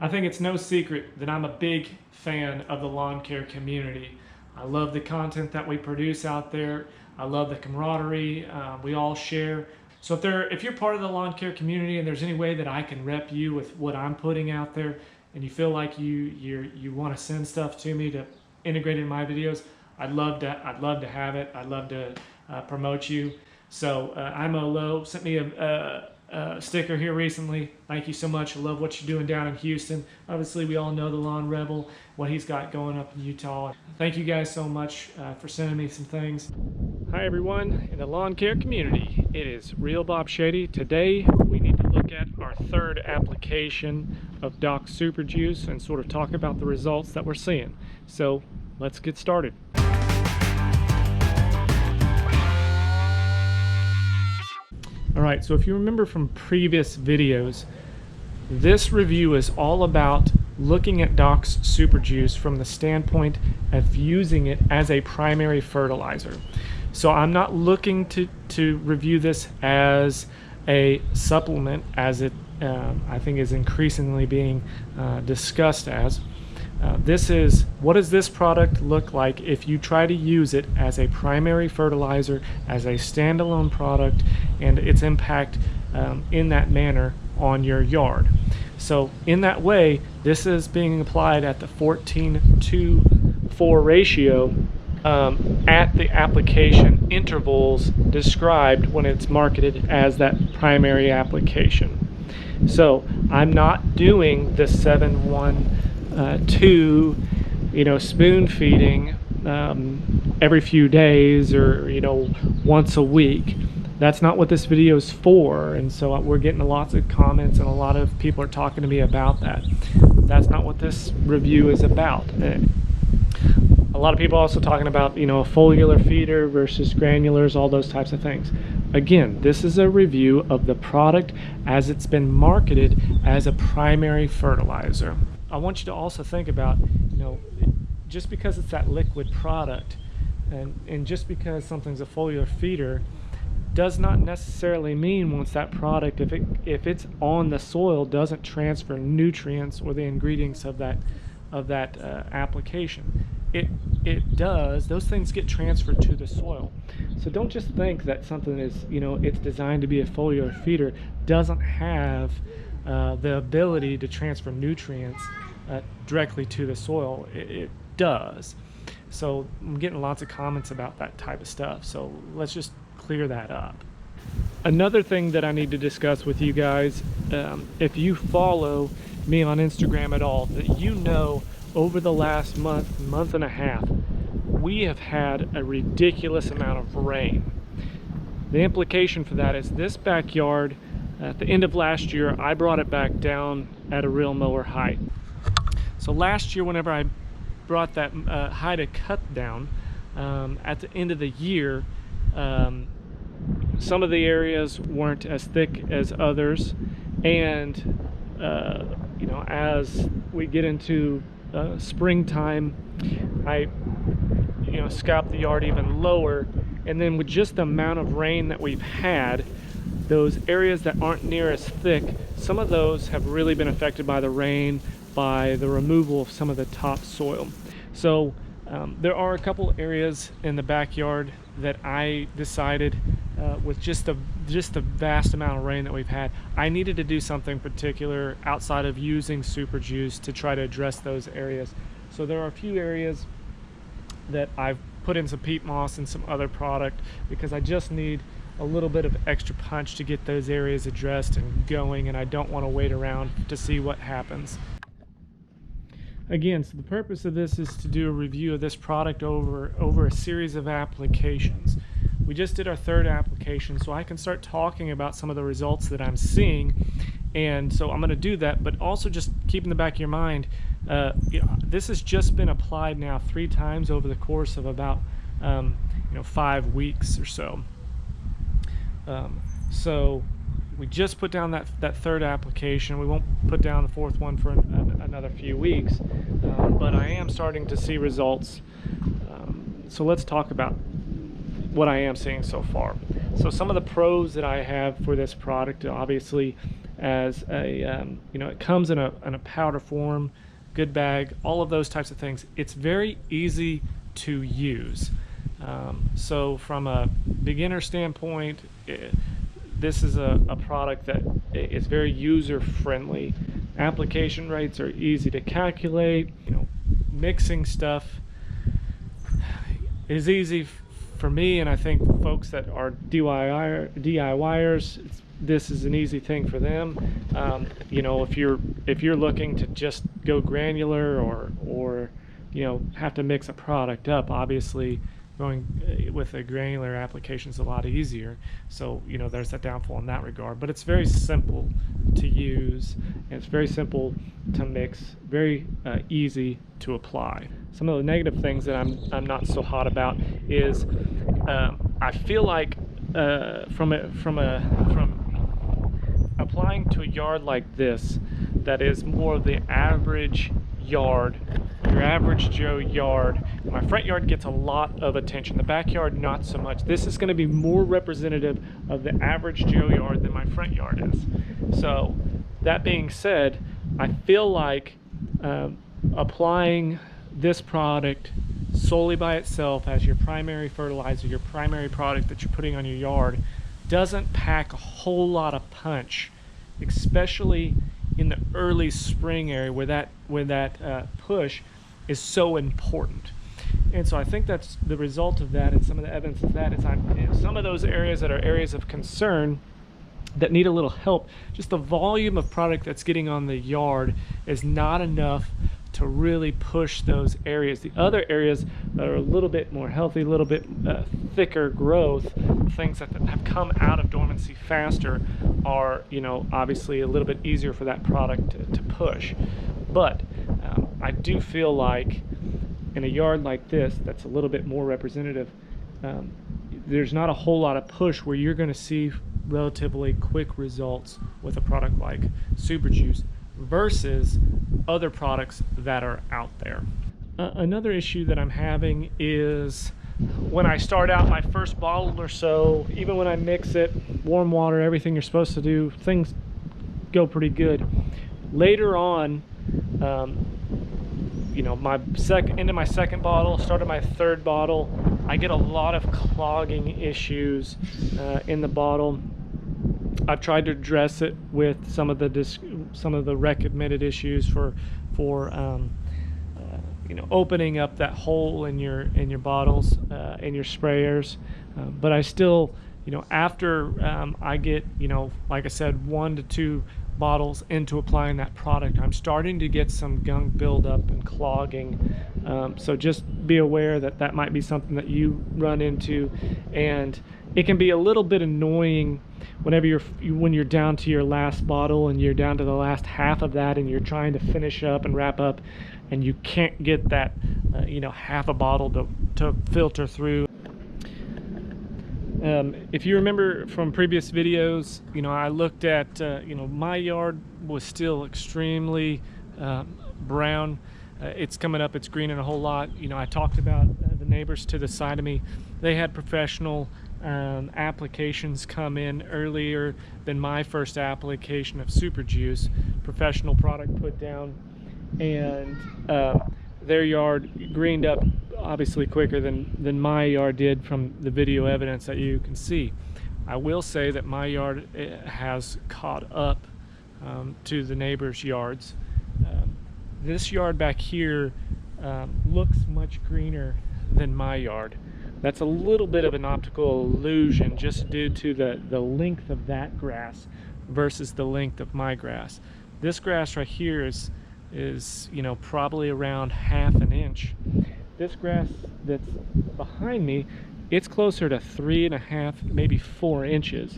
I think it's no secret that I'm a big fan of the lawn care community. I love the content that we produce out there. I love the camaraderie we all share. So if you're part of the lawn care community and there's any way that I can rep you with what I'm putting out there, and you feel like you want to send stuff to me to integrate in my videos, I'd love to have it. I'd love to promote you. So IMO Low sent me a sticker here recently. Thank you so much. I love what you're doing down in Houston. Obviously, we all know the Lawn Rebel, what he's got going up in Utah. Thank you guys so much for sending me some things. Hi everyone in the lawn care community. It is Real Bob Shady. Today we need to look at our third application of Dox Super Juice and sort of talk about the results that we're seeing. So let's get started. Alright, so if you remember from previous videos, this review is all about looking at Dox Super Juice from the standpoint of using it as a primary fertilizer. So I'm not looking to review this as a supplement, as it I think is increasingly being discussed as. This is, what does this product look like if you try to use it as a primary fertilizer, as a standalone product, and its impact in that manner on your yard. So in that way, this is being applied at the 14:4 ratio at the application intervals described when it's marketed as that primary application. So I'm not doing the 7-1-2, spoon feeding every few days or once a week. That's not what this video is for, and so we're getting lots of comments and a lot of people are talking to me about that. That's not what this review is about. A lot of people are also talking about a foliar feeder versus granulars, all those types of things. Again, this is a review of the product as it's been marketed as a primary fertilizer. I want you to also think about, just because it's that liquid product and just because something's a foliar feeder does not necessarily mean once that product, if it's on the soil, doesn't transfer nutrients or the ingredients of that application. It does. Those things get transferred to the soil. So don't just think that something is, it's designed to be a foliar feeder, doesn't have the ability to transfer nutrients directly to the soil. It does. So I'm getting lots of comments about that type of stuff. So let's just clear that up. Another thing that I need to discuss with you guys, if you follow me on Instagram at all, that over the last month and a half, we have had a ridiculous amount of rain. The implication for that is this backyard, at the end of last year, I brought it back down at a reel mower height. So last year, whenever I brought that height of cut down, at the end of the year, some of the areas weren't as thick as others, and as we get into springtime, I scalp the yard even lower, and then with just the amount of rain that we've had, those areas that aren't near as thick, some of those have really been affected by the rain, by the removal of some of the topsoil. So there are a couple areas in the backyard that I decided with just the vast amount of rain that we've had, I needed to do something particular outside of using Super Juice to try to address those areas. So there are a few areas that I've put in some peat moss and some other product because I just need a little bit of extra punch to get those areas addressed and going, and I don't want to wait around to see what happens. Again, so the purpose of this is to do a review of this product over a series of applications. We just did our third application, so I can start talking about some of the results that I'm seeing, and so I'm going to do that, but also just keep in the back of your mind, this has just been applied now 3 times over the course of about 5 weeks or so. So we just put down that third application. We won't put down the fourth one for another few weeks, but I am starting to see results. So let's talk about what I am seeing so far. So some of the pros that I have for this product, obviously as a it comes in a powder form, good bag, all of those types of things. It's very easy to use. So from a beginner standpoint, this is a product that is very user friendly. Application rates are easy to calculate. Mixing stuff is easy for me, and I think folks that are DIYers, this is an easy thing for them. If you're looking to just go granular or have to mix a product up, obviously going with a granular application is a lot easier. So there's that downfall in that regard, but it's very simple to use, and it's very simple to mix, very easy to apply. Some of the negative things that I'm not so hot about is I feel like from applying to a yard like this, that is more of the average yard, your average Joe yard. My front yard gets a lot of attention, the backyard not so much. This is going to be more representative of the average Joe yard than my front yard is. So that being said, I feel like applying this product solely by itself as your primary fertilizer, your primary product that you're putting on your yard, doesn't pack a whole lot of punch, especially in the early spring area where that push is so important. And so I think that's the result of that, and some of the evidence of that is some of those areas that are areas of concern that need a little help, just the volume of product that's getting on the yard is not enough to really push those areas. The other areas that are a little bit more healthy, a little bit thicker growth, things that have come out of dormancy faster, are obviously a little bit easier for that product to push. But I do feel like in a yard like this that's a little bit more representative, there's not a whole lot of push where you're going to see relatively quick results with a product like Super Juice versus other products that are out there. Another issue that I'm having is when I start out my first bottle or so, even when I mix it, warm water, everything you're supposed to do, things go pretty good. Later on, into my second bottle, started my third bottle, I get a lot of clogging issues in the bottle. I've tried to address it with some of the recommended issues for opening up that hole in your bottles, in your sprayers, but I still, after I get, like I said, 1 to 2 bottles into applying that product, I'm starting to get some gunk buildup and clogging. So just be aware that that might be something that you run into, and it can be a little bit annoying whenever when you're down to your last bottle and you're down to the last half of that and you're trying to finish up and wrap up, and you can't get that half a bottle to filter through. If you remember from previous videos, I looked at my yard was still extremely brown. It's coming up, it's greening a whole lot. I talked about the neighbors to the side of me. They had professional applications come in earlier than my first application of Super Juice, professional product put down, and their yard greened up obviously quicker than my yard did from the video evidence that you can see. I will say that my yard has caught up to the neighbors' yards. This yard back here looks much greener than my yard. That's a little bit of an optical illusion just due to the length of that grass versus the length of my grass. This grass right here is probably around ½ an inch. This grass that's behind me, it's closer to 3.5, maybe 4 inches.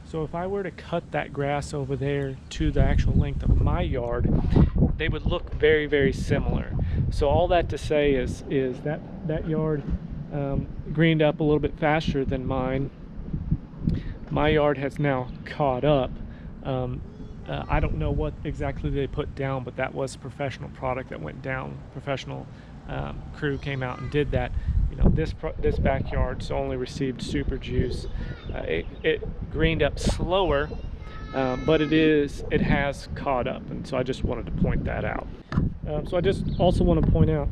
So if I were to cut that grass over there to the actual length of my yard, they would look very, very similar. So all that to say is that yard greened up a little bit faster than mine. My yard has now caught up. I don't know what exactly they put down, but that was a professional product that went down. Professional crew came out and did that. This backyard's only received Super Juice. It greened up slower but it has caught up, and so I just wanted to point that out. So I just also want to point out,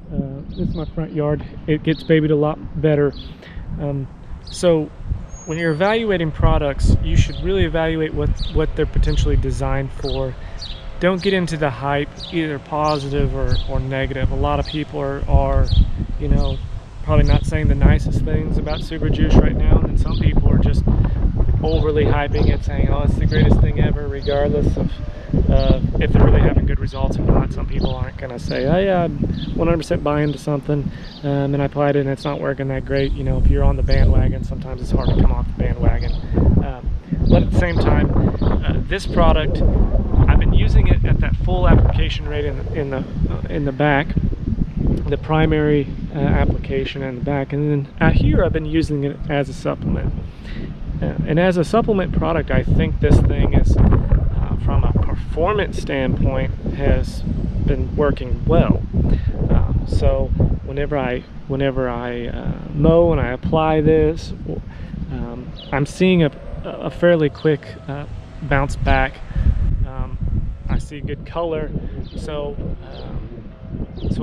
this is my front yard. It gets babied a lot better. So when you're evaluating products, you should really evaluate what they're potentially designed for. Don't get into the hype, either positive or negative. A lot of people are you know, probably not saying the nicest things about Super Juice right now, and then some people are just overly hyping it, saying, oh, it's the greatest thing ever, regardless of if they're really having good results or not. Some people aren't going to say, oh yeah, I'm 100% buying into something, and I applied it and it's not working that great. You know, if you're on the bandwagon, sometimes it's hard to come off the bandwagon. But at the same time, this product, I've been using it at that full application rate in the back, the primary application in the back, and then out here I've been using it as a supplement. And as a supplement product, I think this thing is, from a performance standpoint, has been working well. So whenever I mow and I apply this, I'm seeing a fairly quick bounce back. I see good color. So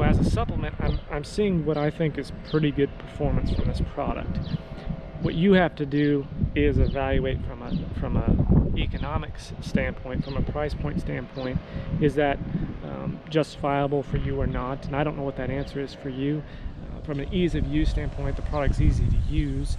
as a supplement, I'm seeing what I think is pretty good performance from this product. What you have to do is evaluate from a economics standpoint, from a price point standpoint. Is that justifiable for you or not? And I don't know what that answer is for you. From an ease of use standpoint, the product's easy to use.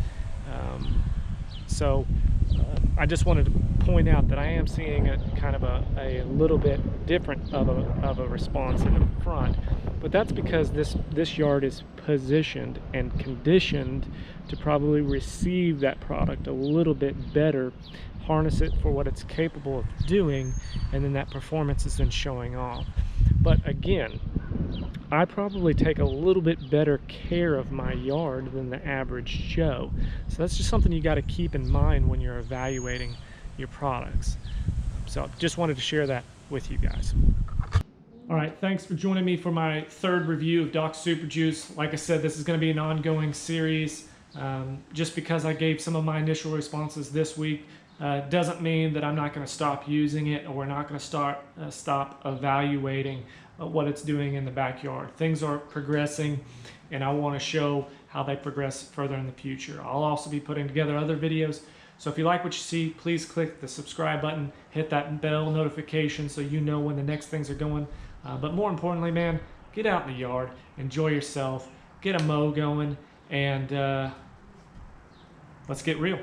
I just wanted to point out that I am seeing a kind of a little bit different of a response in the front, but that's because this yard is positioned and conditioned to probably receive that product a little bit better, harness it for what it's capable of doing, and then that performance is then showing off. But again, I probably take a little bit better care of my yard than the average Joe. So that's just something you got to keep in mind when you're evaluating your products. So just wanted to share that with you guys. All right, thanks for joining me for my third review of Doc Super Juice. Like I said, this is going to be an ongoing series. Just because I gave some of my initial responses this week doesn't mean that I'm not going to stop using it, or we're not going to stop evaluating what it's doing in the backyard. Things are progressing, and I want to show how they progress further in the future. I'll also be putting together other videos. So if you like what you see, please click the subscribe button, hit that bell notification so you know when the next things are going. But more importantly, man, get out in the yard, enjoy yourself, get a mow going, and let's get real.